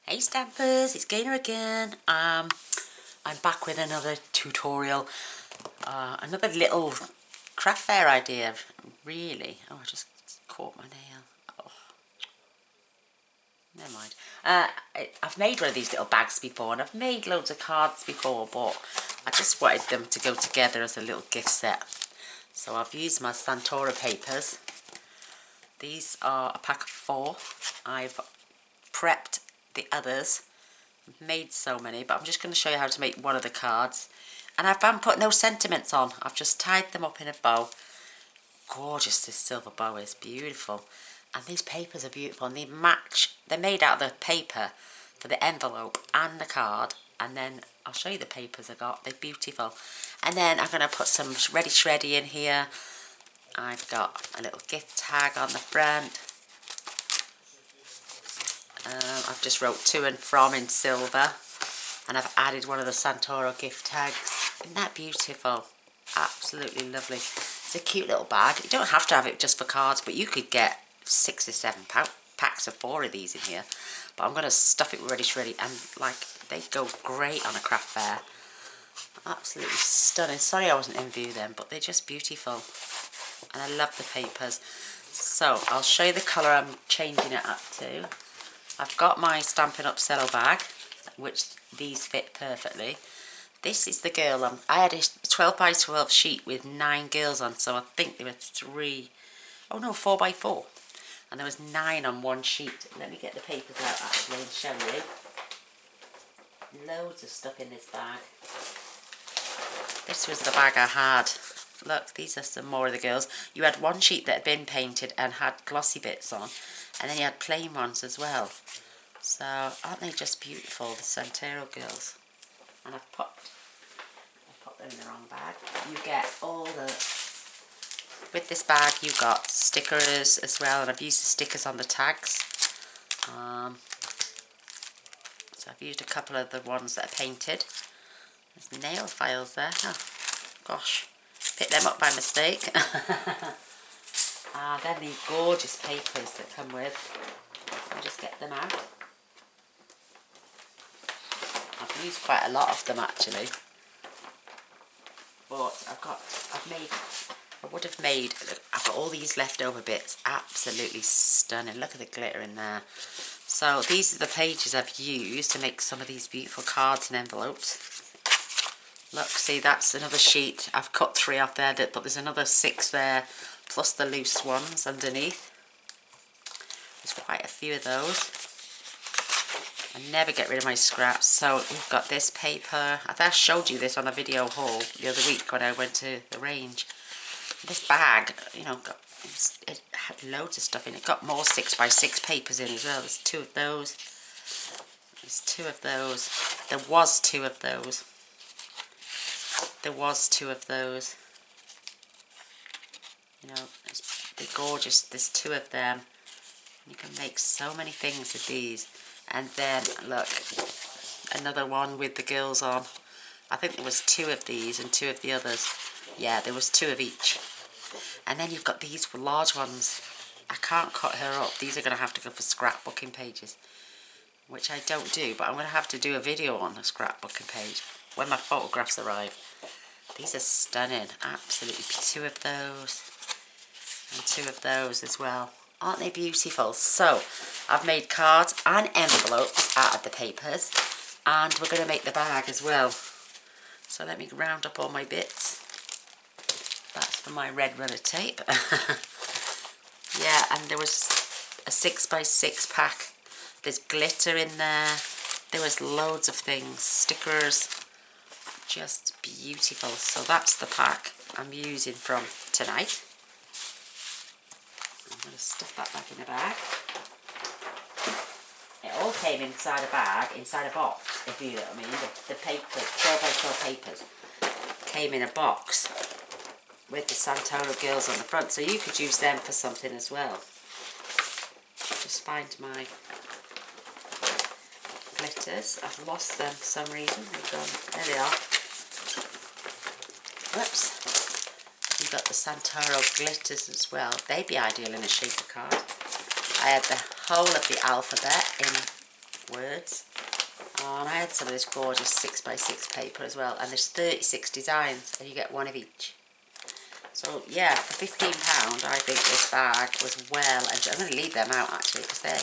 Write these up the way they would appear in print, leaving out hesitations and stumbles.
Hey Stampers, it's Gaynor again. I'm back with another tutorial, another little craft fair idea, really. Oh, I just caught my nail. Oh, never mind. I've made one of these little bags before, and I've made loads of cards before, but I just wanted them to go together as a little gift set. So I've used my Santora papers. These are a pack of 4. I've prepped the others. I've made so many, but I'm just going to show you how to make one of the cards. And I haven't put no sentiments on. I've just tied them up in a bow. Gorgeous, this silver bow is beautiful. And these papers are beautiful, and they match. They're made out of the paper for the envelope and the card. And then I'll show you the papers I got. They're beautiful. And then I'm going to put some ready shreddy in here. I've got a little gift tag on the front. I've just wrote to and from in silver, and I've added one of the Santoro gift tags. Isn't that beautiful? Absolutely lovely. It's a cute little bag. You don't have to have it just for cards, but you could get 6 or 7 packs of 4 of these in here. But I'm going to stuff it with ready shreddy, and like, they go great on a craft fair. Absolutely stunning. Sorry I wasn't in view then, but they're just beautiful. And I love the papers. So I'll show you the colour I'm changing it up to. I've got my Stampin' Up! Cello bag, which these fit perfectly. This is the girl. I had a 12 by 12 sheet with 9 girls on, so I think there were 4 by 4. And there was 9 on one sheet. Let me get the papers out actually and show you. Loads of stuff in this bag. This was the bag I had. Look, these are some more of the girls. You had one sheet that had been painted and had glossy bits on, and then you had plain ones as well. So, aren't they just beautiful, the Santoro girls? And I put them in the wrong bag. You get all the... With this bag, you got stickers as well, and I've used the stickers on the tags. So I've used a couple of the ones that are painted. There's nail files there. Oh, gosh. Picked them up by mistake. Then these gorgeous papers that come with. I'll just get them out. I've used quite a lot of them actually. But I've got all these leftover bits. Absolutely stunning. Look at the glitter in there. So these are the pages I've used to make some of these beautiful cards and envelopes. Look, see, that's another sheet. I've cut 3 off there, but there's another 6 there, plus the loose ones underneath. There's quite a few of those. I never get rid of my scraps. So we've got this paper. I think I showed you this on a video haul the other week when I went to the range. This bag, you know, it had loads of stuff in it. It got more 6 by 6 papers in as well. There's 2 of those. There's 2 of those. There was 2 of those. There was 2 of those. You know, they're gorgeous. There's 2 of them. You can make so many things with these. And then, look, another one with the girls on. I think there was 2 of these and 2 of the others. Yeah, there was 2 of each. And then you've got these large ones. I can't cut her up. These are going to have to go for scrapbooking pages, which I don't do, but I'm going to have to do a video on a scrapbooking page when my photographs arrive. These are stunning. Absolutely. 2 of those. And 2 of those as well. Aren't they beautiful? So, I've made cards and envelopes out of the papers. And we're going to make the bag as well. So let me round up all my bits. That's for my red runner tape. Yeah, and there was a 6 by 6 pack. There's glitter in there. There was loads of things. Stickers. Just beautiful. So that's the pack I'm using from tonight. I'm going to stuff that back in the bag. It all came inside a bag, inside a box, if you know what I mean. The paper, 12 by 12 papers, came in a box with the Santoro girls on the front, so you could use them for something as well. Just find my glitters. I've lost them for some reason. They've gone. There they are. Whoops. You've got the Santoro glitters as well. They'd be ideal in a shaper card. I had the whole of the alphabet in words. And I had some of this gorgeous 6x6 paper as well, and there's 36 designs and you get one of each. So yeah, for £15 I think this bag was well, and I'm going to leave them out actually because they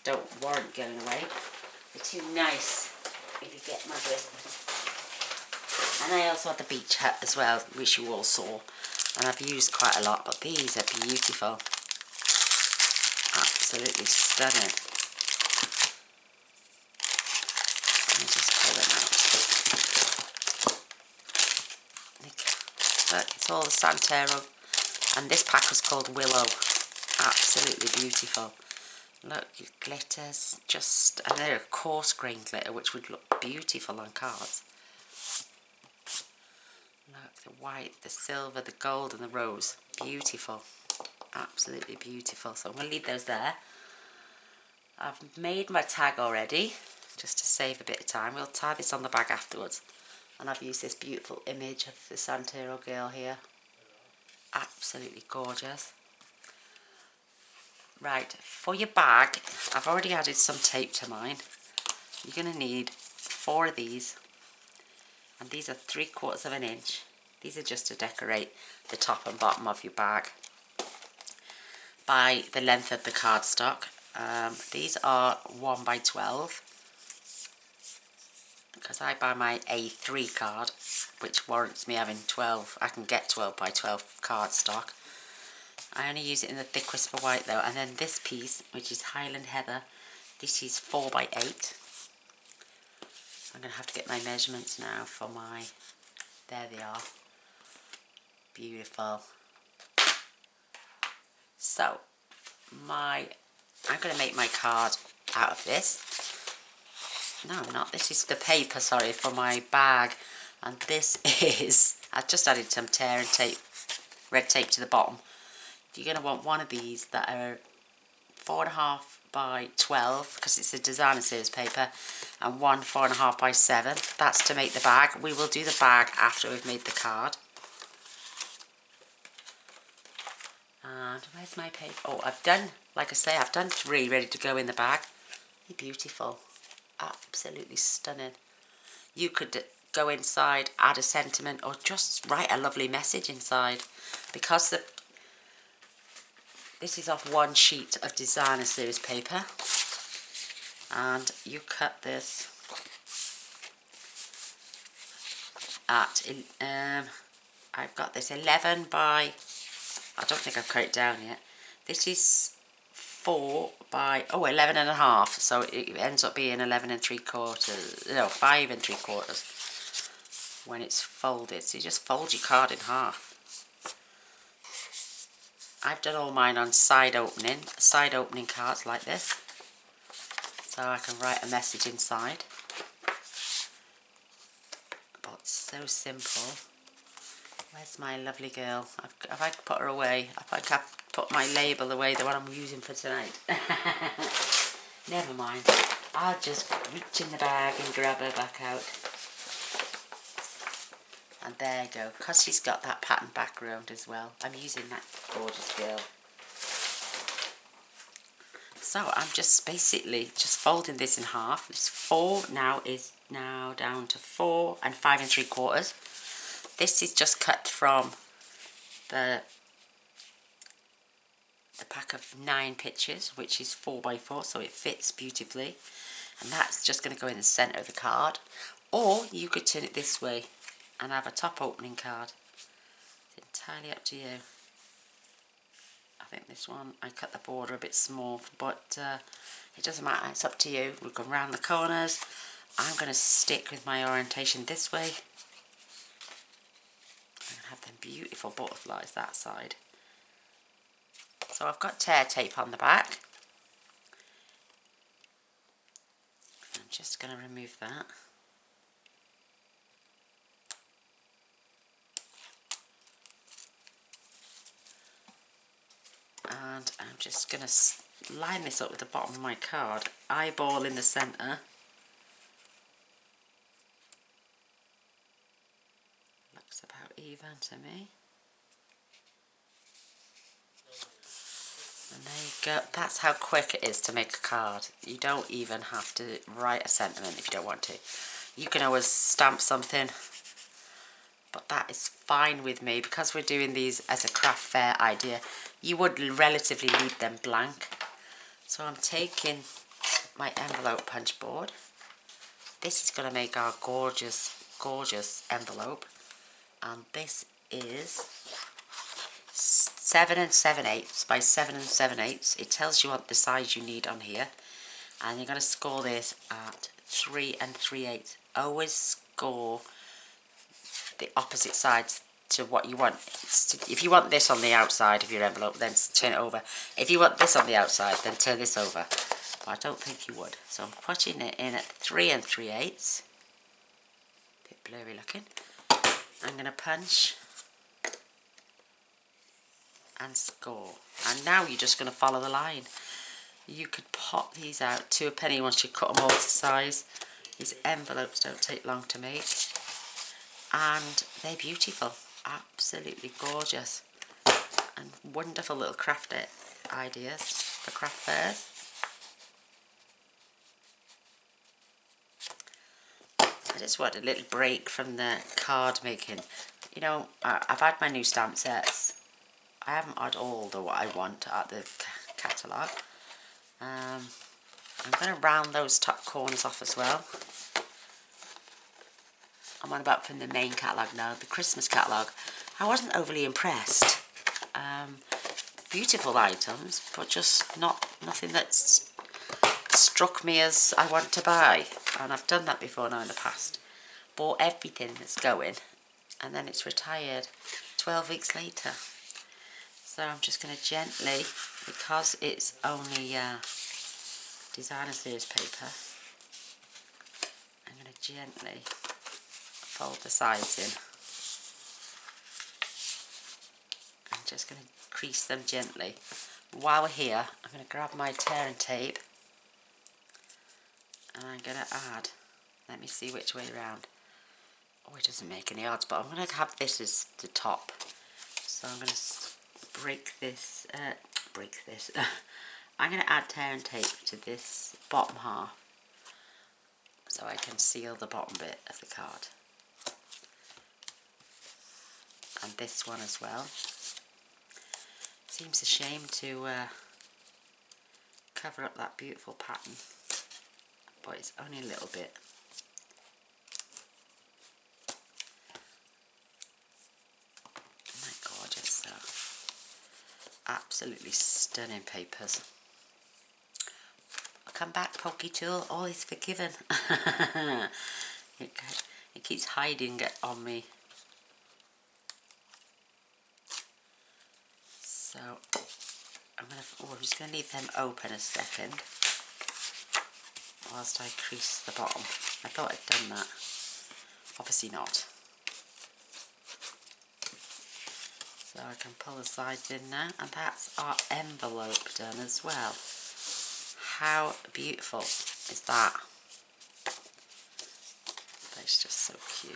don't warrant going away. They're too nice if you get my drift. And I also had the beach hat as well, which you all saw, and I've used quite a lot, but these are beautiful. Absolutely stunning. Let me just pull them out. Look, it's all the Santero, and this pack was called Willow. Absolutely beautiful. Look, it glitters, and they're a coarse grain glitter, which would look beautiful on cards. Look, the white, the silver, the gold and the rose. Beautiful. Absolutely beautiful. So I'm going to leave those there. I've made my tag already, just to save a bit of time. We'll tie this on the bag afterwards. And I've used this beautiful image of the Santero girl here. Absolutely gorgeous. Right, for your bag, I've already added some tape to mine. You're going to need 4 of these. And these are 3/4 of an inch. These are just to decorate the top and bottom of your bag by the length of the cardstock. These are 1x12 because I buy my A3 card, which warrants me having 12. I can get 12x12 cardstock. I only use it in the thick crisper white though. And then this piece, which is Highland Heather, this is 4x8. I'm going to have to get my measurements now for my, there they are. Beautiful. So, I'm going to make my card out of this. No, not. This is the paper, sorry, for my bag. And this is, I've just added some tear and tape, red tape to the bottom. You're going to want one of these that are 4.5x12, because it's a designer series paper, and one 4.5x7. That's to make the bag. We will do the bag after we've made the card. And where's my paper? Oh, I've done, like I say, I've done 3 ready to go in the bag. Beautiful. Absolutely stunning. You could go inside, add a sentiment, or just write a lovely message inside. Because this is off one sheet of designer series paper. And you cut this at, I've got this 11 by, I don't think I've cut it down yet. This is 11 and a half, so it ends up being 11 3/4, no, 5 3/4 when it's folded. So you just fold your card in half. I've done all mine on side opening cards like this, so I can write a message inside. But so simple. Where's my lovely girl? Have I put her away? I think I've put my label away, the one I'm using for tonight. Never mind. I'll just reach in the bag and grab her back out. And there you go. Because she's got that pattern background as well. I'm using that gorgeous girl. So I'm just basically just folding this in half. This 4 now is down to 4 and 5 3/4. This is just cut from the pack of 9 pictures, which is 4x4, so it fits beautifully. And that's just going to go in the centre of the card. Or you could turn it this way and have a top opening card. It's entirely up to you. I think this one, I cut the border a bit small, but it doesn't matter, it's up to you. We'll go round the corners. I'm going to stick with my orientation this way. And have them beautiful butterflies that side. So I've got tear tape on the back. I'm just going to remove that. And I'm just going to line this up with the bottom of my card. Eyeball in the centre. Looks about even to me. And there you go. That's how quick it is to make a card. You don't even have to write a sentiment if you don't want to. You can always stamp something, but that is fine with me because we're doing these as a craft fair idea. You would relatively leave them blank. So I'm taking my envelope punch board. This is going to make our gorgeous, gorgeous envelope. And this is 7 7/8 by 7 7/8. It tells you what the size you need on here. And you're going to score this at 3 3/8. Always score the opposite sides to what you want. If you want this on the outside of your envelope, then turn it over. If you want this on the outside, then turn this over. But I don't think you would. So I'm putting it in at 3 3/8. Bit blurry looking. I'm going to punch and score. And now you're just going to follow the line. You could pop these out to a penny once you cut them all to size. These envelopes don't take long to make. And they're beautiful. Absolutely gorgeous. And wonderful little craft ideas for craft fairs. I just want a little break from the card making. You know, I've had my new stamp sets. I haven't had all the what I want at the catalogue. I'm going to round those top corners off as well. I'm on about from the main catalogue now, the Christmas catalogue. I wasn't overly impressed. Beautiful items, but just nothing that's struck me as I want to buy. And I've done that before now in the past. Bought everything that's going, and then it's retired 12 weeks later. So I'm just going to gently, because it's only designer series paper, I'm going to gently fold the sides in. I'm just going to crease them gently. While we're here, I'm going to grab my tear and tape, and I'm going to add, let me see which way around. Oh, it doesn't make any odds, but I'm going to have this as the top. So I'm going to break this. I'm going to add tear and tape to this bottom half, so I can seal the bottom bit of the card. And this one as well. Seems a shame to cover up that beautiful pattern, but it's only a little bit. Isn't that gorgeous though? Absolutely stunning papers. Come back, Pokey Tool, all is forgiven. It keeps hiding it on me. So I'm just going to leave them open a second whilst I crease the bottom. I thought I'd done that. Obviously not. So I can pull the sides in now, and that's our envelope done as well. How beautiful is that? That's just so cute.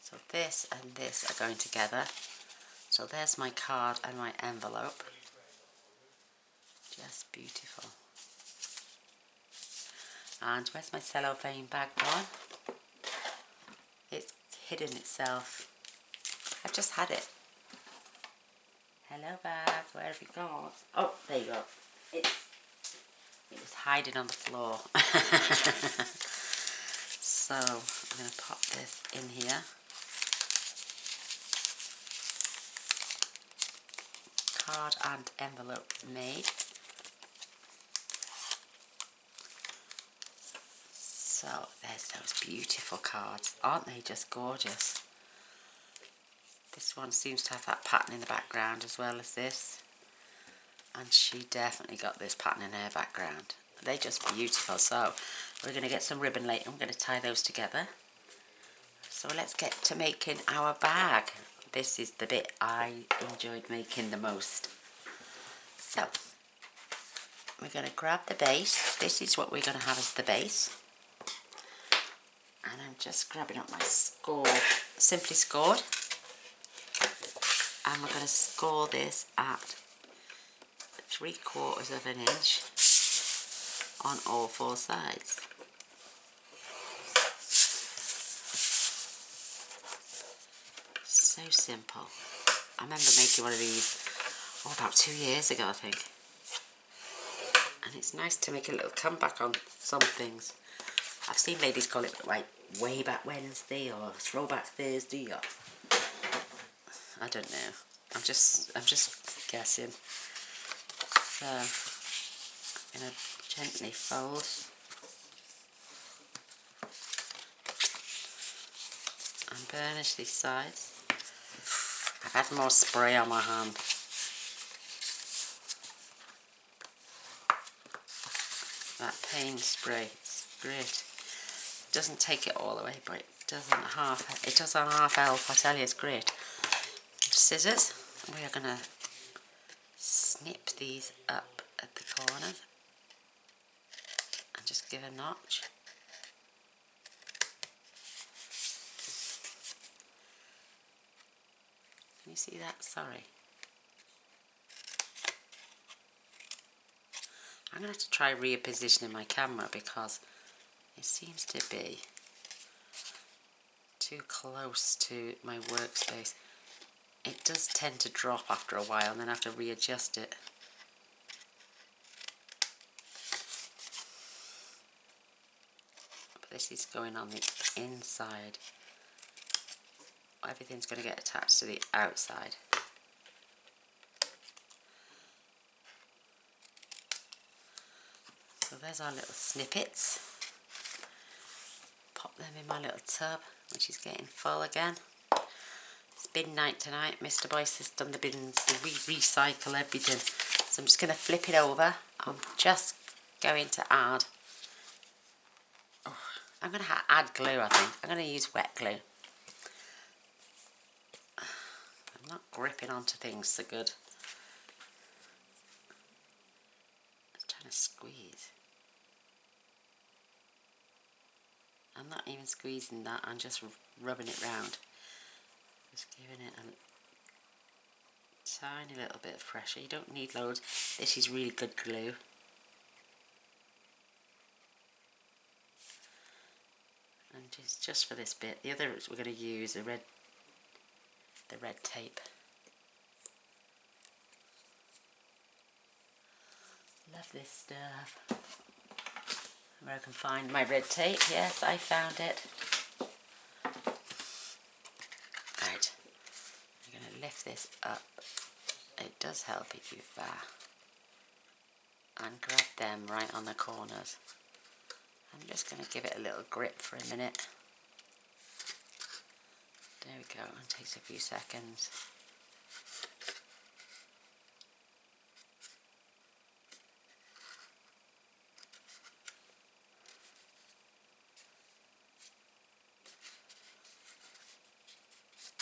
So this and this are going together. So there's my card and my envelope. Just beautiful. And where's my cellophane bag gone? It's hidden itself. I've just had it. Hello bag, where have you gone? Oh, there you go. It was hiding on the floor. So I'm going to pop this in here. Card and envelope made. So there's those beautiful cards. Aren't they just gorgeous? This one seems to have that pattern in the background as well as this. And she definitely got this pattern in her background. They're just beautiful. So we're going to get some ribbon later. I'm going to tie those together. So let's get to making our bag. This is the bit I enjoyed making the most. So we're going to grab the base. This is what we're going to have as the base. And I'm just grabbing up my score, Simply Scored. and we're going to score this at 3/4 of an inch on all 4 sides. So simple. I remember making one of these about 2 years ago, I think. And it's nice to make a little comeback on some things. I've seen ladies call it like Way Back Wednesday or Throwback Thursday, or I don't know. I'm just guessing. So I'm gonna gently fold. And burnish these sides. I've had more spray on my hand. That paint spray, it's great. It doesn't take it all away, but it does on half elf. I tell you, it's great. Scissors. We are gonna snip these up at the corners and just give a notch. Can you see that? Sorry. I'm going to have to try repositioning my camera because it seems to be too close to my workspace. It does tend to drop after a while and then I have to readjust it. But this is going on the inside. Everything's going to get attached to the outside. So there's our little snippets. Pop them in my little tub, which is getting full again. It's bin night tonight. Mr. Boyce has done the bins. We recycle everything. So I'm just going to flip it over. I'm just going to add... I'm going to add glue, I think. I'm going to use wet glue. I'm not gripping onto things so good. I'm trying to squeeze. I'm not even squeezing that, I'm just rubbing it round. Just giving it a tiny little bit of pressure. You don't need loads. This is really good glue. And just for this bit. The other we're going to use the red tape. Love this stuff. Where I can find my red tape. Yes, I found it. Right. I'm going to lift this up. It does help if you and grab them right on the corners. I'm just going to give it a little grip for a minute. There we go. It takes a few seconds.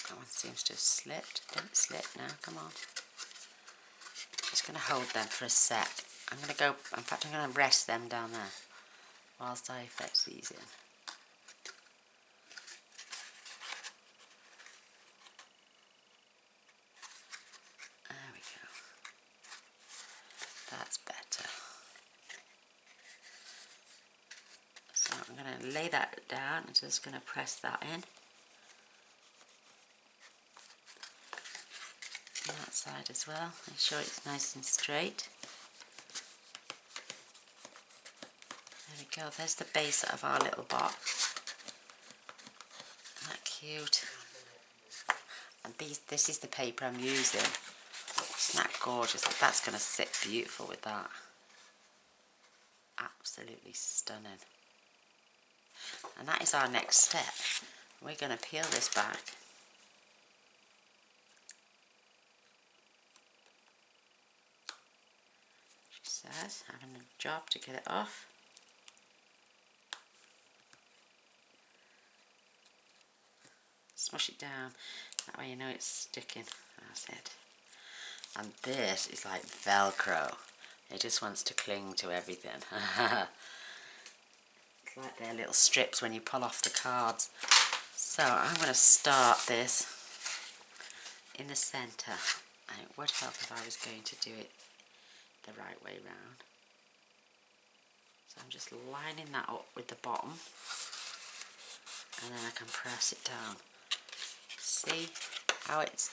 That one seems to have slipped. Don't slip now, come on. Just going to hold them for a sec. I'm going to go, in fact I'm going to rest them down there whilst I fetch these in. There we go. That's better. So I'm going to lay that down. I'm just going to press that in. And that side as well. Make sure it's nice and straight. There we go. There's the base of our little box. Isn't that cute? And this is the paper I'm using. Isn't that gorgeous? That's going to sit beautiful with that. Absolutely stunning. And that is our next step. We're going to peel this back. She says, having a job to get it off. Smush it down. That way you know it's sticking. That's it. And this is like Velcro. It just wants to cling to everything. It's like their little strips when you pull off the cards. So I'm going to start this in the centre, and it would help if I was going to do it the right way round. So I'm just lining that up with the bottom, and then I can press it down. See how it's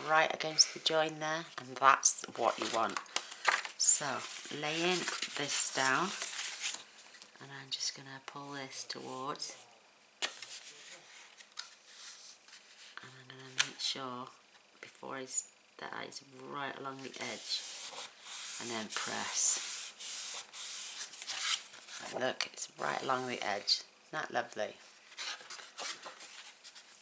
right against the join there, and that's what you want. So laying this down, and I'm just going to pull this towards, and I'm going to make sure before that it's right along the edge, and then press. And look, it's right along the edge. Isn't that lovely?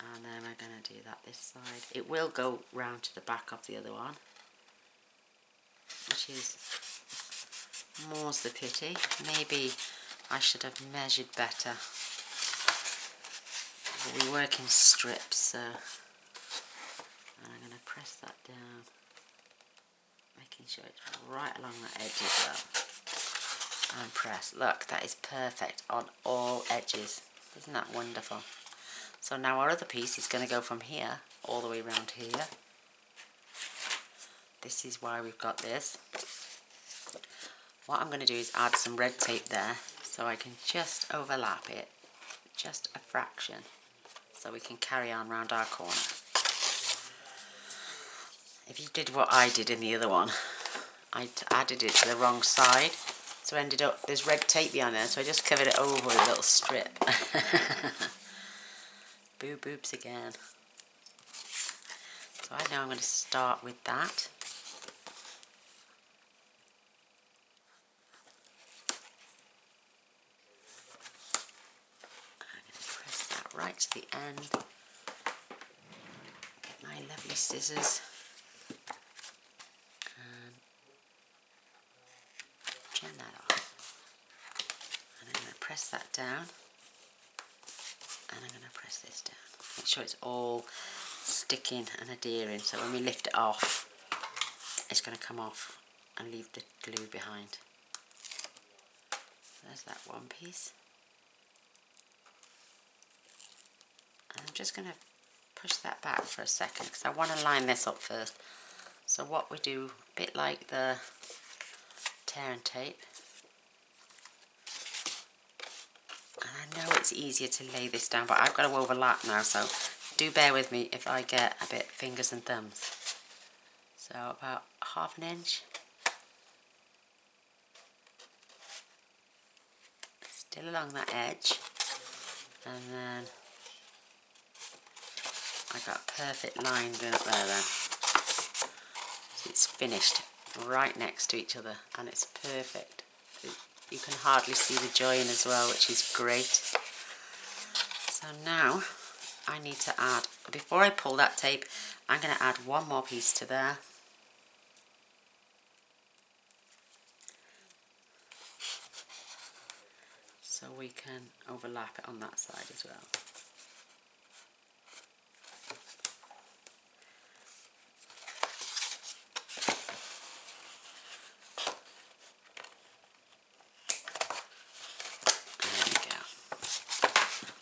And then we're going to do that this side. It will go round to the back of the other one, which is more's the pity. Maybe I should have measured better. But we work in strips, so and I'm going to press that down, making sure it's right along that edge as well. And press. Look, that is perfect on all edges. Isn't that wonderful? So now our other piece is going to go from here all the way around here. This is why we've got this. What I'm going to do is add some red tape there, so I can just overlap it, just a fraction, so we can carry on round our corner. If you did what I did in the other one, I added it to the wrong side, so I ended up, there's red tape behind there, so I just covered it over with a little strip. Boo boobs again. So I know I'm going to start with that. I'm going to press that right to the end. Get my lovely scissors. And trim that off. And I'm going to press that down. And I'm going to press this down. Make sure it's all sticking and adhering, so when we lift it off, it's going to come off and leave the glue behind. There's that one piece. And I'm just going to push that back for a second because I want to line this up first. So what we do, a bit like the tear and tape. And I know it's easier to lay this down, but I've got to overlap now, so do bear with me if I get a bit fingers and thumbs. So about 1/2 inch. Still along that edge. And then I got a perfect line going up there then. So it's finished right next to each other, and it's perfect. You can hardly see the join as well, which is great. So now I need to add, before I pull that tape, I'm going to add one more piece to there. So we can overlap it on that side as well.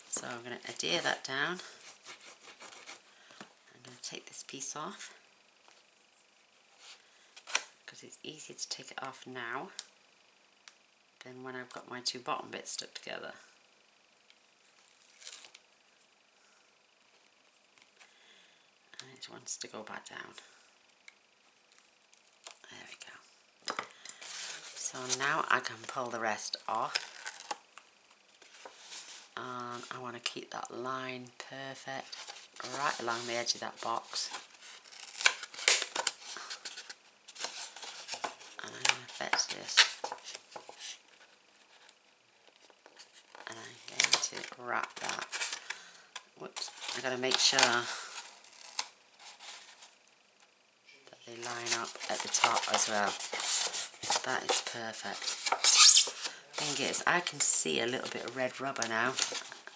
So I'm going to adhere that down. I'm going to take this piece off because it's easier to take it off now than when I've got my two bottom bits stuck together. And it wants to go back down. There we go. So now I can pull the rest off. And I want to keep that line perfect right along the edge of that box. And I'm going to fetch this. And I'm going to wrap that. Whoops, I've got to make sure that they line up at the top as well. That is perfect. Thing is, I can see a little bit of red rubber now,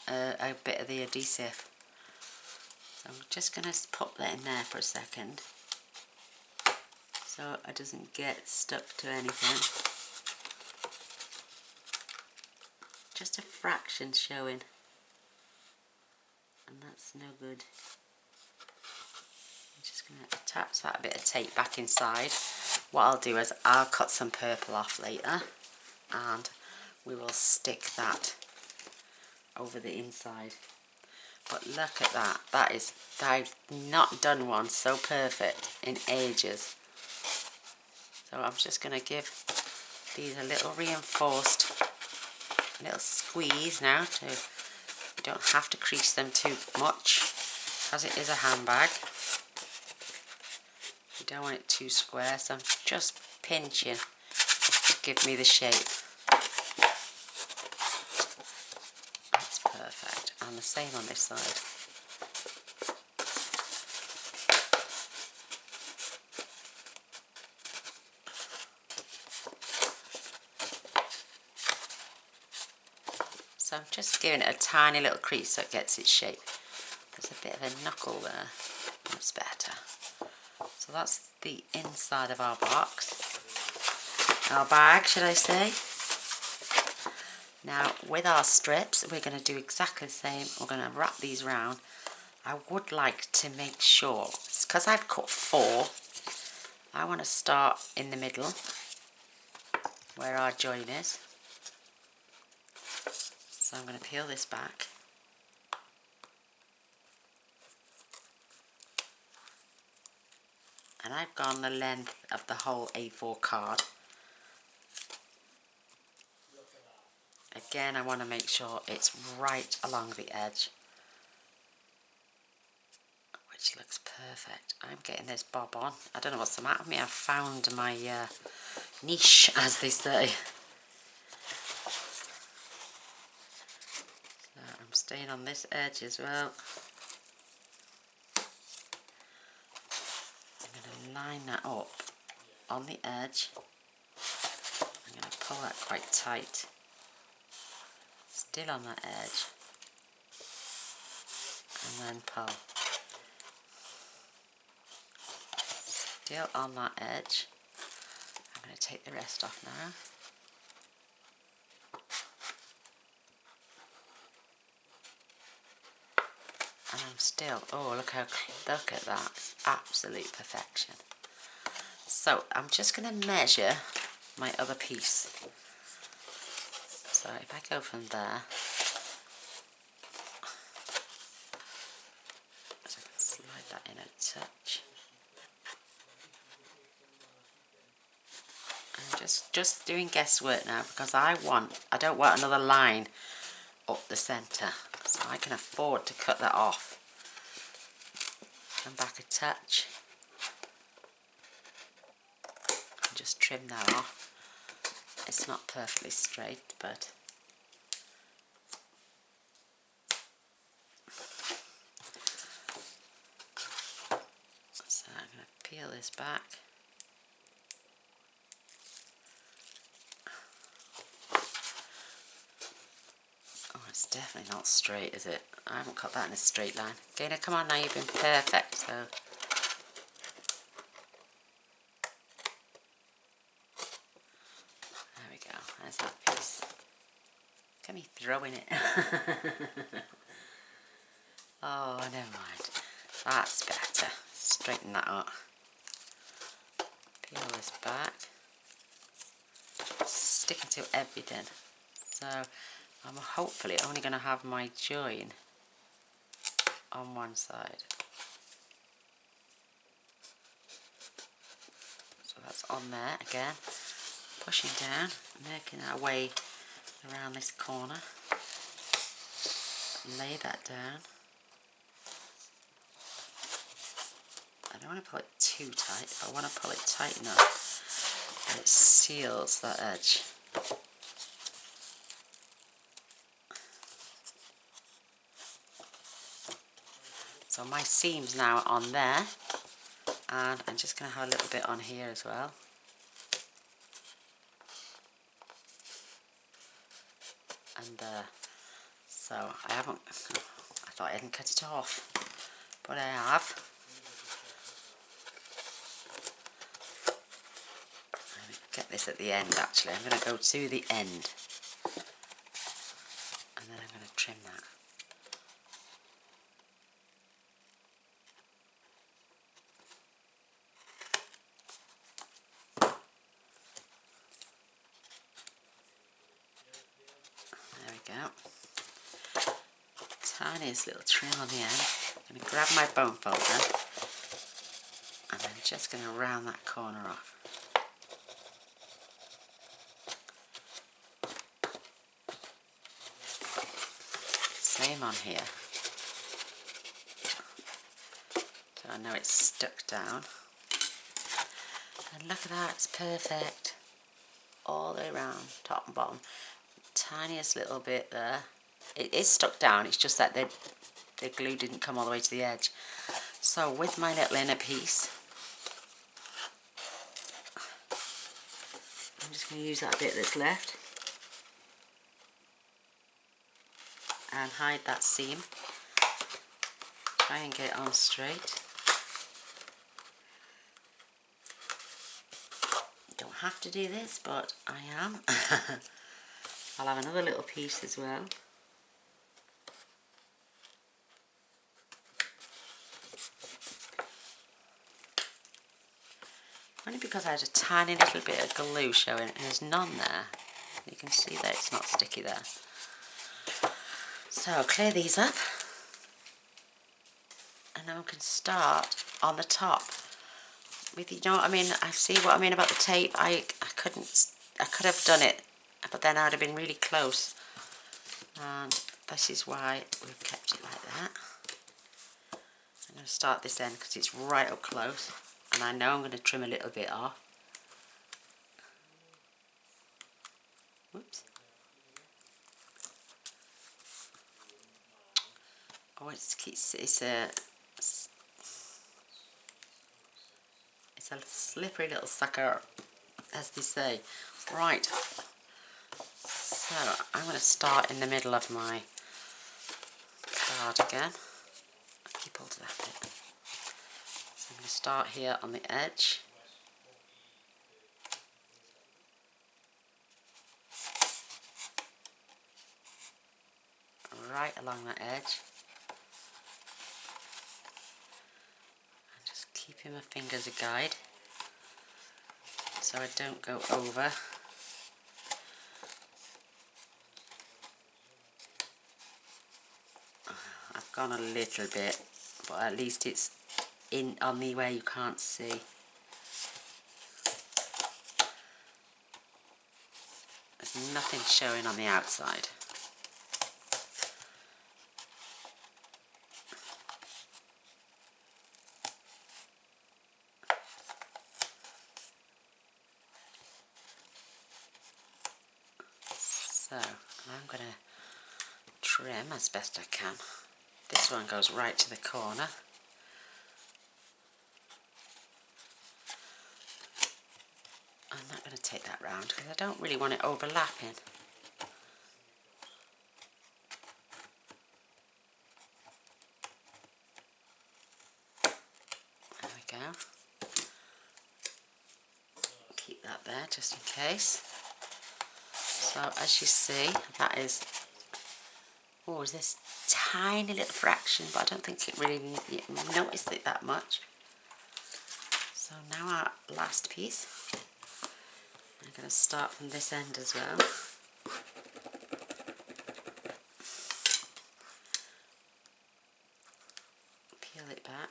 a bit of the adhesive. So I'm just going to pop that in there for a second, so it doesn't get stuck to anything. Just a fraction showing, and that's no good. Attach that bit of tape back inside. What I'll do is I'll cut some purple off later and we will stick that over the inside. But look at that. I've not done one so perfect in ages. So I'm just going to give these a little reinforced little squeeze now. You don't have to crease them too much because it is a handbag. You don't want it too square, so I'm just pinching to give me the shape. That's perfect. And the same on this side. So I'm just giving it a tiny little crease so it gets its shape. There's a bit of a knuckle there. That's better. So that's the inside of our box. Our bag, should I say. Now with our strips we're going to do exactly the same. We're going to wrap these round. I would like to make sure, because I've cut 4, I want to start in the middle where our join is. So I'm going to peel this back. And I've gone the length of the whole A4 card. Again, I want to make sure it's right along the edge, which looks perfect. I'm getting this bob on. I don't know what's the matter with me. I've found my niche, as they say. So I'm staying on this edge as well. I'm going to line that up on the edge. I'm going to pull that quite tight. Still on that edge. And then pull. Still on that edge. I'm going to take the rest off now. And I'm still, oh look at that, absolute perfection. So I'm just going to measure my other piece. So if I go from there, so I can slide that in a touch. I'm just doing guesswork now because I don't want another line up the centre, so I can afford to cut that off. Come back a touch and just trim that off. It's not perfectly straight, but so I'm going to peel this back. Oh, it's definitely not straight, is it? I haven't cut that in a straight line. Gainer, come on now, you've been perfect. So there we go. There's that piece. Look at me throwing it. Oh, never mind. That's better. Straighten that up. Peel this back. Sticking to everything. So I'm hopefully only going to have my join on one side. So that's on there again. Pushing down, making our way around this corner. Lay that down. I don't want to pull it too tight. I want to pull it tight enough that it seals that edge. So my seam's now on there, and I'm just going to have a little bit on here as well. And so I thought I hadn't cut it off, but I have. Get this at the end actually. I'm going to go to the end and then I'm going to trim that. tiniest little trim on the end. I'm going to grab my bone folder and I'm just going to round that corner off. Same on here. So I know it's stuck down. And look at that, it's perfect. All the way around, top and bottom. Tiniest little bit there. It is stuck down, it's just that the glue didn't come all the way to the edge. So with my little inner piece, I'm just going to use that bit that's left and hide that seam. Try and get it on straight. Don't have to do this, but I am. I'll have another little piece as well. Only because I had a tiny little bit of glue showing and there's none there. You can see that it's not sticky there. So I'll clear these up and then we can start on the top. With, you know what I mean? I see what I mean about the tape. I could have done it, but then I'd have been really close. And this is why we've kept it like that. I'm going to start this end because it's right up close. And I know I'm going to trim a little bit off. Whoops. Oh, it's a slippery little sucker, as they say. Right. So I'm going to start in the middle of my card again. I keep hold of that bit. I'm going to start here on the edge. Right along that edge. And just keeping my fingers a guide so I don't go over. I've gone a little bit, but at least it's in on me where you can't see. There's nothing showing on the outside. So I'm going to trim as best I can. This one goes right to the corner. I'm not going to take that round because I don't really want it overlapping. There we go. Keep that there just in case. So as you see, that is, oh, is this tiny little fraction, but I don't think it really noticed it that much. So now our last piece. I'm going to start from this end as well. Peel it back.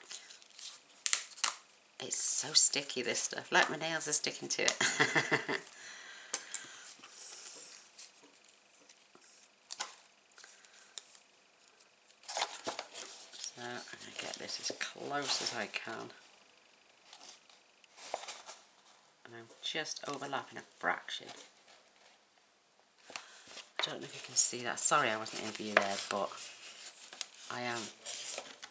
It's so sticky, this stuff, like my nails are sticking to it. So I'm going to get this as close as I can. And I'm just overlapping a fraction. I don't know if you can see that. Sorry I wasn't in view there, but I am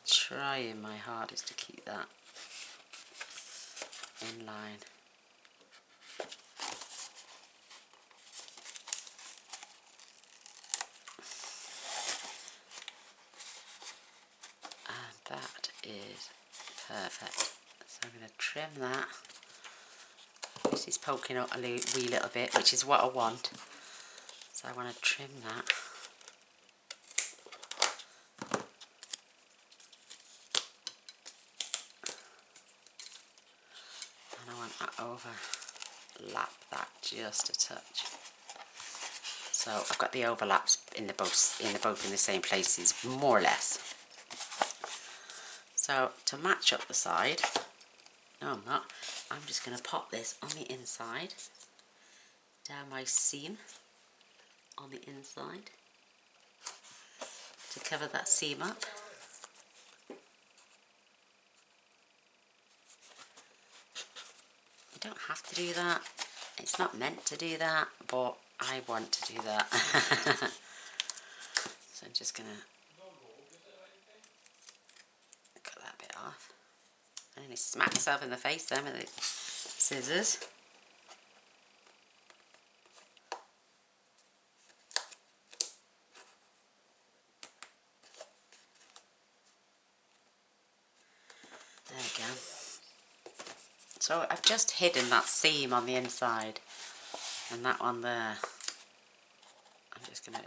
trying my hardest to keep that in line. And that is perfect. So I'm going to trim that. This is poking up a wee little bit, which is what I want. So I want to trim that. And I want that overlap that just a touch. So I've got the overlaps in the both in the same places, more or less. So to match up the side, no I'm not, I'm just going to pop this on the inside, down my seam on the inside, to cover that seam up. You don't have to do that, it's not meant to do that, but I want to do that. So I'm just going to cut that bit off. And then smack myself in the face then with the scissors. There we go. So I've just hidden that seam on the inside and that one there. I'm just going to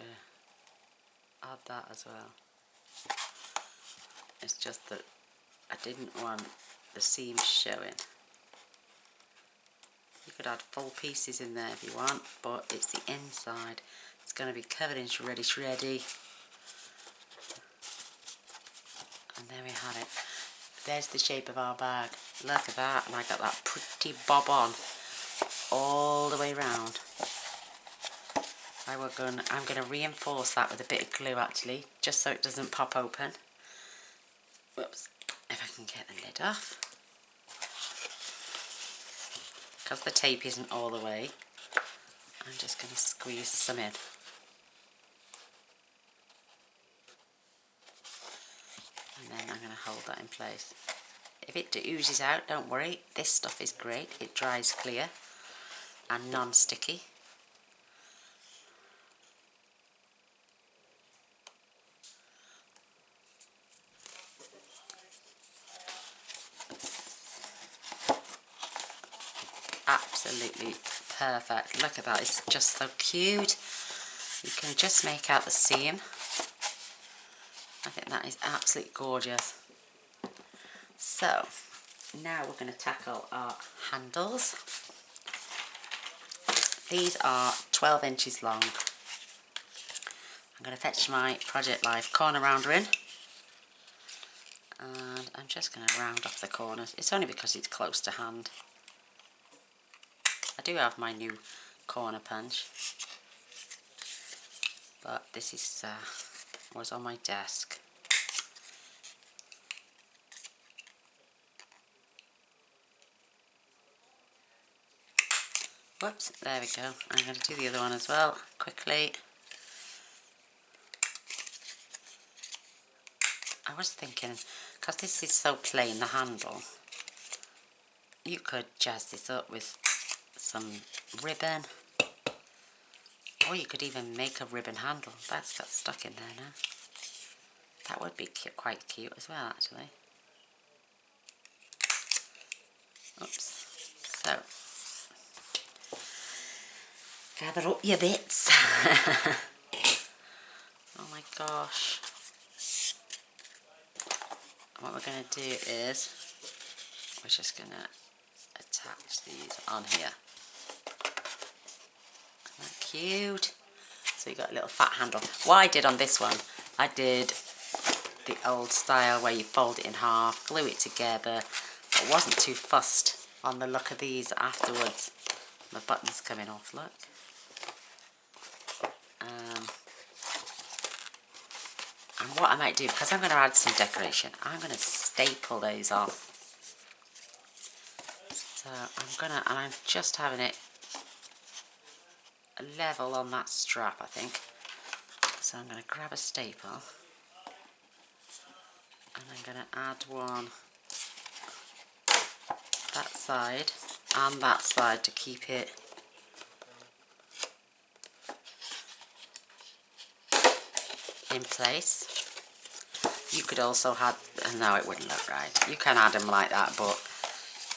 add that as well. It's just that I didn't want the seam showing. You could add full pieces in there if you want, but it's the inside. It's going to be covered in shreddy. And there we have it. There's the shape of our bag. Look at that, and I got that pretty bob on all the way round. I'm going to reinforce that with a bit of glue actually, just so it doesn't pop open. Whoops, if I can get the lid off. Because the tape isn't all the way, I'm just going to squeeze some in. And then I'm going to hold that in place. If it oozes out, don't worry, this stuff is great. It dries clear and non-sticky. Absolutely perfect. Look at that, it's just so cute. You can just make out the seam. I think that is absolutely gorgeous. So now we're going to tackle our handles. These are 12 inches long. I'm going to fetch my Project Life corner rounder in, and I'm just going to round off the corners. It's only because it's close to hand. I do have my new corner punch, but this is was on my desk. Whoops, there we go. I'm going to do the other one as well, quickly. I was thinking, because this is so plain, the handle, you could jazz this up with some ribbon, or you could even make a ribbon handle. That's got stuck in there now. That would be quite cute as well, actually. Oops. So, gather up your bits. Oh my gosh. What we're going to do is, we're just going to attach these on here. Isn't that cute? So you got a little fat handle. What I did on this one, I did the old style where you fold it in half, glue it together. I wasn't too fussed on the look of these afterwards. My button's coming off, look. And what I might do, because I'm going to add some decoration, I'm going to staple those on. So I'm just having it level on that strap, I think. So I'm going to grab a staple, and I'm going to add one that side and that side to keep it in place. You could also have, no, it wouldn't look right. You can add them like that, but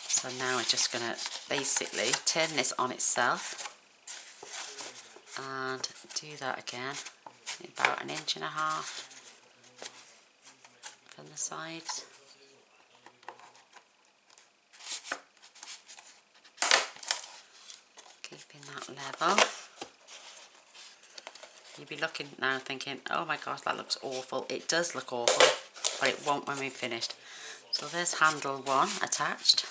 so now we're just going to basically turn this on itself and do that again, about 1.5 inches from the sides. Keeping that level. You'd be looking now thinking, oh my gosh, that looks awful. It does look awful, but it won't when we've finished. So there's handle 1 attached.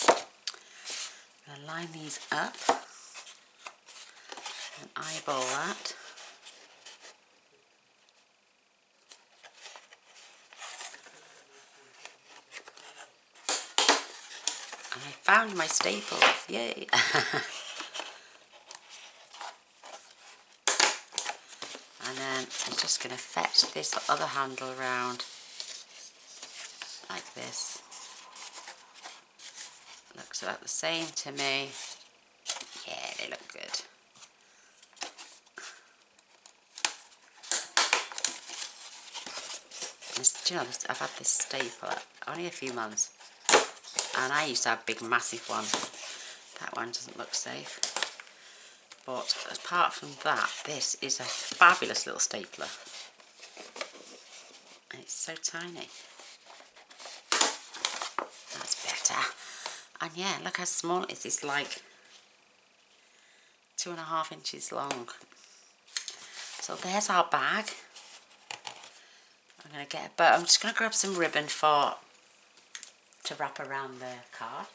I'm going to line these up and eyeball that. And I found my staples, yay! And then I'm just going to fetch this other handle round like this. Looks about the same to me. Yeah, they look good. Do you know, I've had this staple only a few months, and I used to have big massive ones. That one doesn't look safe. But apart from that, this is a fabulous little stapler. And it's so tiny. That's better. And yeah, look how small it is. It's like 2.5 inches long. So there's our bag. I'm going to get, but I'm just going to grab some ribbon to wrap around the card.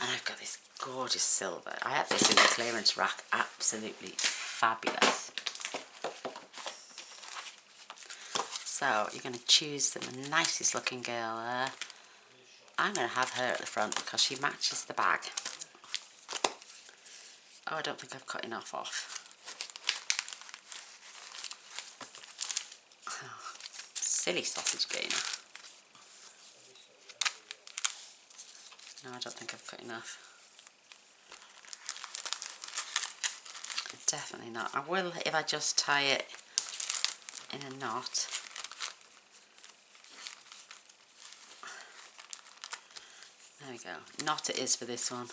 And I've got this gorgeous silver. I had this in the clearance rack. Absolutely fabulous. So you're going to choose the nicest looking girl there. I'm going to have her at the front because she matches the bag. Oh, I don't think I've cut enough off. Oh, silly sausage gainer. No, I don't think I've cut enough. Definitely not. I will if I just tie it in a knot. There we go. Knot it is for this one.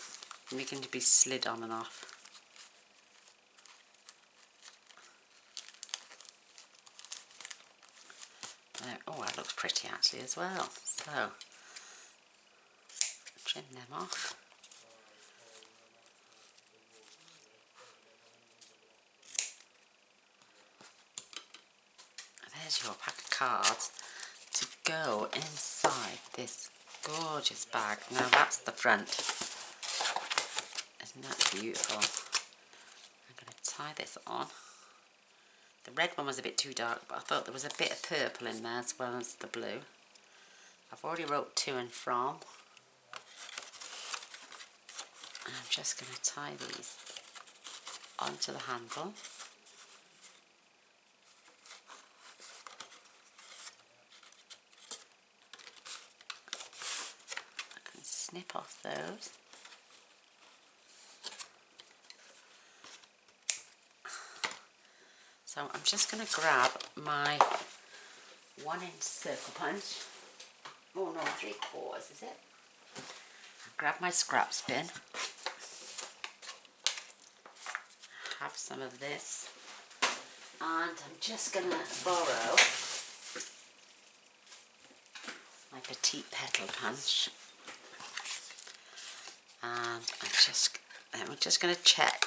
And it can be slid on and off. There. Oh, that looks pretty actually as well. So, trim them off. There's your pack of cards to go inside this gorgeous bag. Now that's the front. Isn't that beautiful? I'm going to tie this on. The red one was a bit too dark, but I thought there was a bit of purple in there as well as the blue. I've already wrote to and from. And I'm just going to tie these onto the handle. I can snip off those. So I'm just going to grab my 1-inch circle punch. Oh no, 3/4 is it? Grab my scrap spin. Have some of this. And I'm just going to borrow my petite petal punch. And we're just going to check.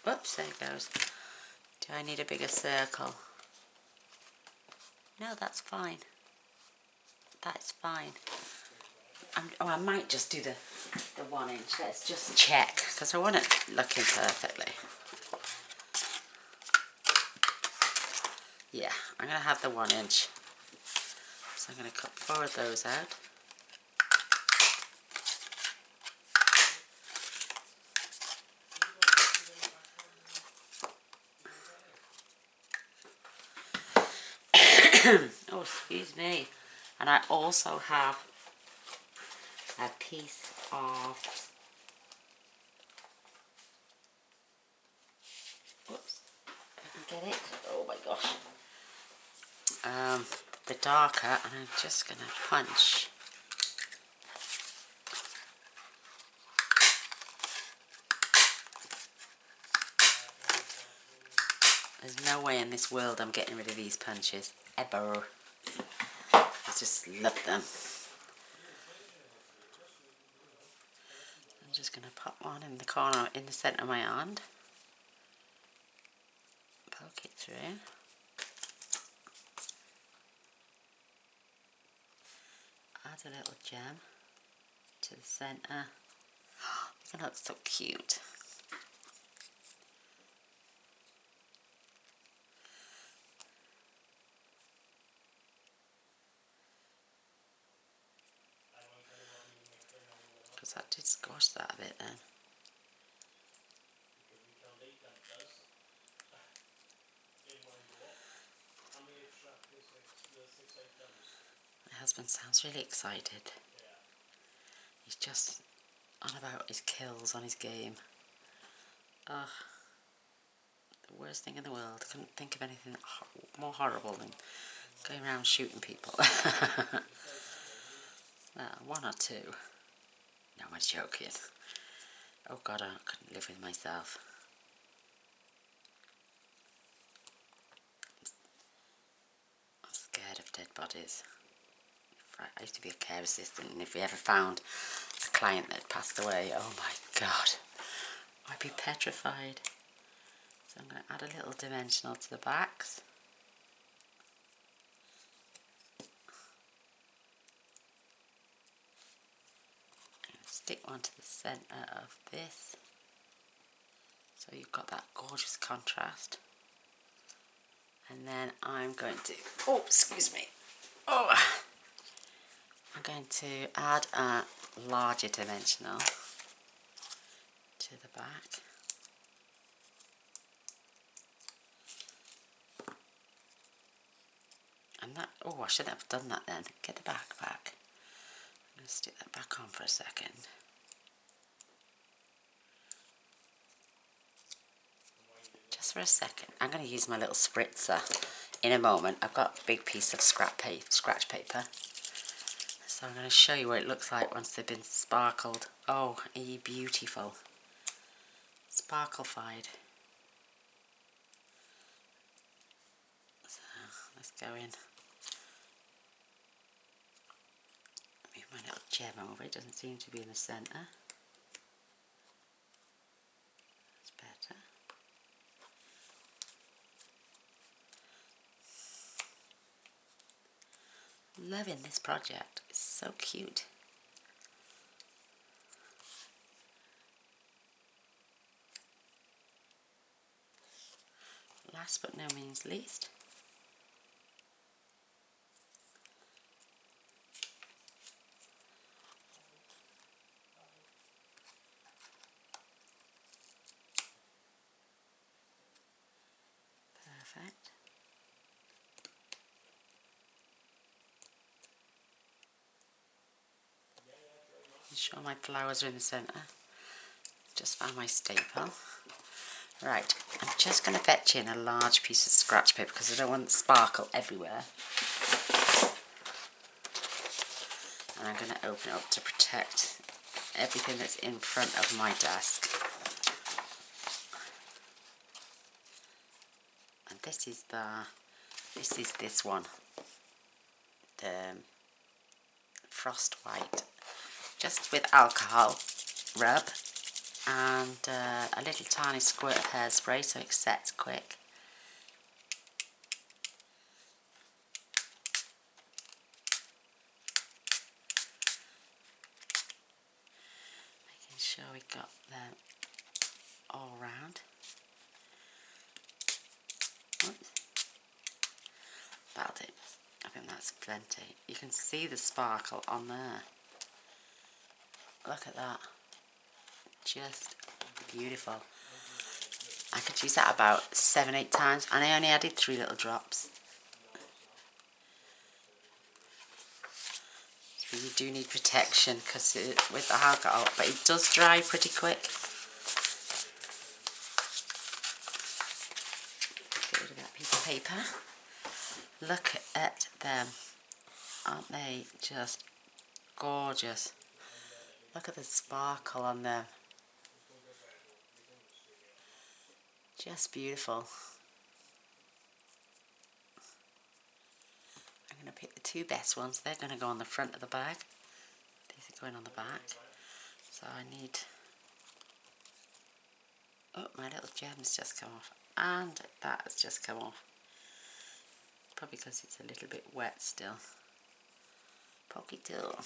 Whoops, there it goes. Do I need a bigger circle? No, that's fine. That's fine. I might just do the 1 inch. Let's just check, because I want it looking perfectly. Yeah, I'm going to have the 1 inch. So I'm going to cut 4 of those out. Oh, excuse me. And I also have a piece of, whoops, if I can get it, oh my gosh, the darker, and I'm just going to punch. There's no way in this world I'm getting rid of these punches, ever. I just love them. I'm just just going to pop one in the corner, in the centre of my hand. Poke it through. Add a little gem to the centre. It looks so cute. Because that did squash that a bit then. My husband sounds really excited. He's just on about his kills on his game. Ugh. The worst thing in the world. I couldn't think of anything more horrible than going around shooting people. Well, one or two. No, I'm joking. Oh God, I couldn't live with myself. I'm scared of dead bodies. I used to be a care assistant, and if we ever found a client that had passed away, oh my God, I'd be petrified. So I'm going to add a little dimensional to the backs. Stick one to the centre of this, so you've got that gorgeous contrast. And then I'm going to, oh excuse me, oh, I'm going to add a larger dimensional to the back. And that, oh, I shouldn't have done that then. Get the back back. I'm going to stick that back on for a second. Just for a second. I'm going to use my little spritzer in a moment. I've got a big piece of scratch paper. So I'm going to show you what it looks like once they've been sparkled. Oh, are you beautiful. Sparklified. So let's go in. Move my little gem over. It doesn't seem to be in the centre. That's better. Loving this project. It's so cute. Last but no means least, perfect. Ensure my flowers are in the centre. Just found my staple. Right, I'm just going to fetch in a large piece of scratch paper because I don't want sparkle everywhere. And I'm going to open it up to protect everything that's in front of my desk. And this is this one, the frost white, just with alcohol rub and a little tiny squirt of hairspray so it sets quick. Making sure we got them all round. Oops. That'll do. I think that's plenty. You can see the sparkle on there. Look at that. Just beautiful. I could use that about 7-8 times, and I only added 3 little drops. So you do need protection because with the alcohol, but it does dry pretty quick. Get rid of that piece of paper. Look at them. Aren't they just gorgeous? Look at the sparkle on them. Just beautiful. I'm going to pick the 2 best ones. They're going to go on the front of the bag. These are going on the back. So I need Oh, my little gem's just come off. And that has just come off. Probably because it's a little bit wet still. Pocket tool.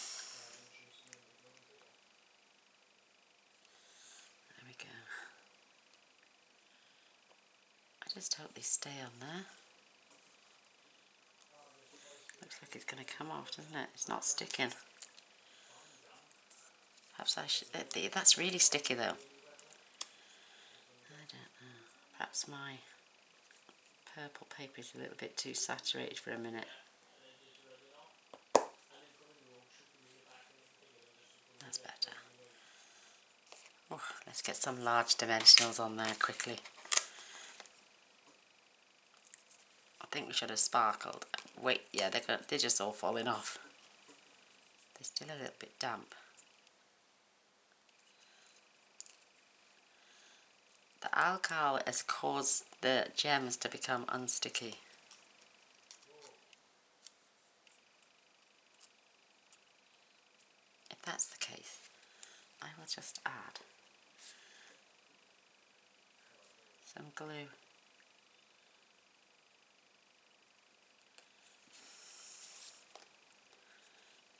There we go. I just hope they stay on there. Looks like it's going to come off, doesn't it? It's not sticking. Perhaps I should... That's really sticky though. I don't know. Perhaps my purple paper is a little bit too saturated for a minute. That's better. Oh, let's get some large dimensionals on there quickly. I think we should have sparkled. Wait, yeah, they're just all falling off. They're still a little bit damp. The alcohol has caused the gems to become unsticky. If that's the case, I will just add some glue.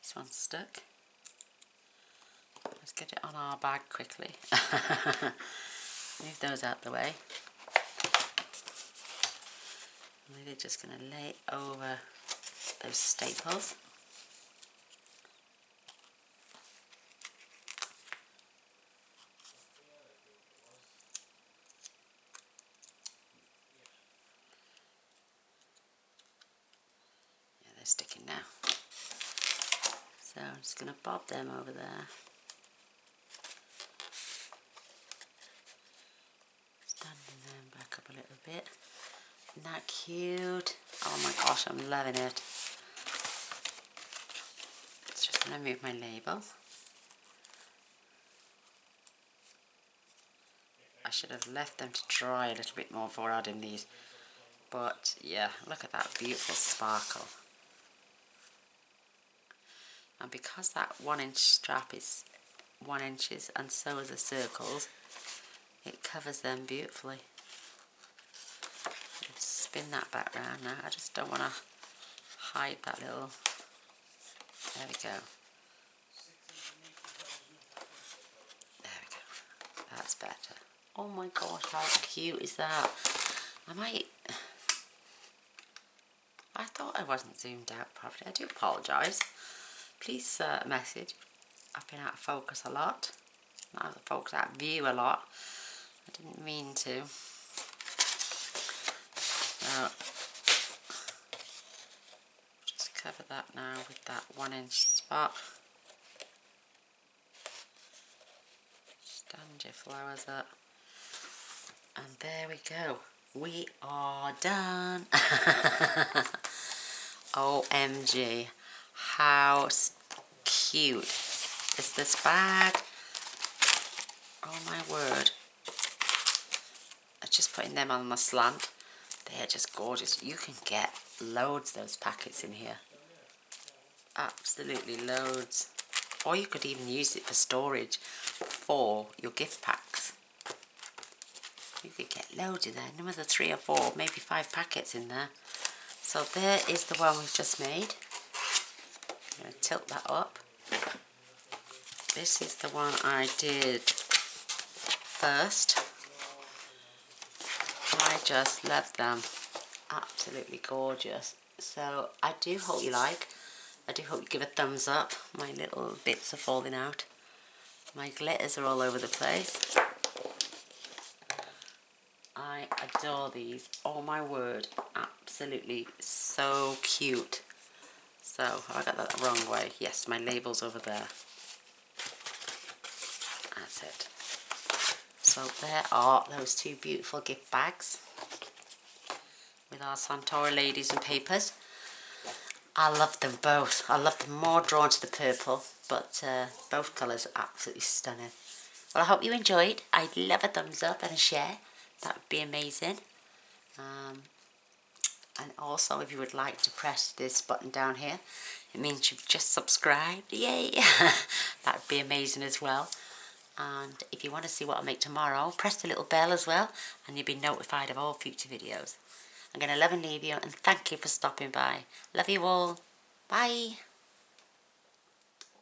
This one's stuck. Let's get it on our bag quickly. Move those out the way. And we're just going to lay over those staples. Yeah, they're sticking now. So I'm just going to bob them over there. Standing them back up a little bit. Isn't that cute? Oh my gosh, I'm loving it. Just going to move my label. I should have left them to dry a little bit more before adding these. But yeah, look at that beautiful sparkle. And because that 1-inch strap is 1 inch and so is the circles, it covers them beautifully. Let's spin that back round now. I just don't want to hide that little... There we go. There we go. That's better. Oh my gosh, how cute is that? I thought I wasn't zoomed out properly. I do apologise. Please message. I've been out of focus a lot. Out of focus, out of view a lot. I didn't mean to. So, just cover that now with that 1-inch spot. Stand your flowers up. And there we go. We are done. OMG. How cute is this bag? Oh my word. I'm just putting them on the slant. They're just gorgeous. You can get loads of those packets in here. Absolutely loads. Or you could even use it for storage for your gift packs. You could get loads in there. Another 3 or 4, maybe 5 packets in there. So there is the one we've just made. I'm going to tilt that up. This is the one I did first. I just love them. Absolutely gorgeous. So I do hope you like. I do hope you give a thumbs up. My little bits are falling out. My glitters are all over the place. I adore these. Oh my word. Absolutely so cute. So, have I got that the wrong way? Yes, my label's over there. That's it. So there are those 2 beautiful gift bags with our Santora ladies and papers. I love them both. I love them more drawn to the purple, but both colours are absolutely stunning. Well, I hope you enjoyed. I'd love a thumbs up and a share. That would be amazing. And also, if you would like to press this button down here, it means you've just subscribed. Yay! That would be amazing as well. And if you want to see what I make tomorrow, press the little bell as well, and you'll be notified of all future videos. I'm going to love and leave you, and thank you for stopping by. Love you all. Bye.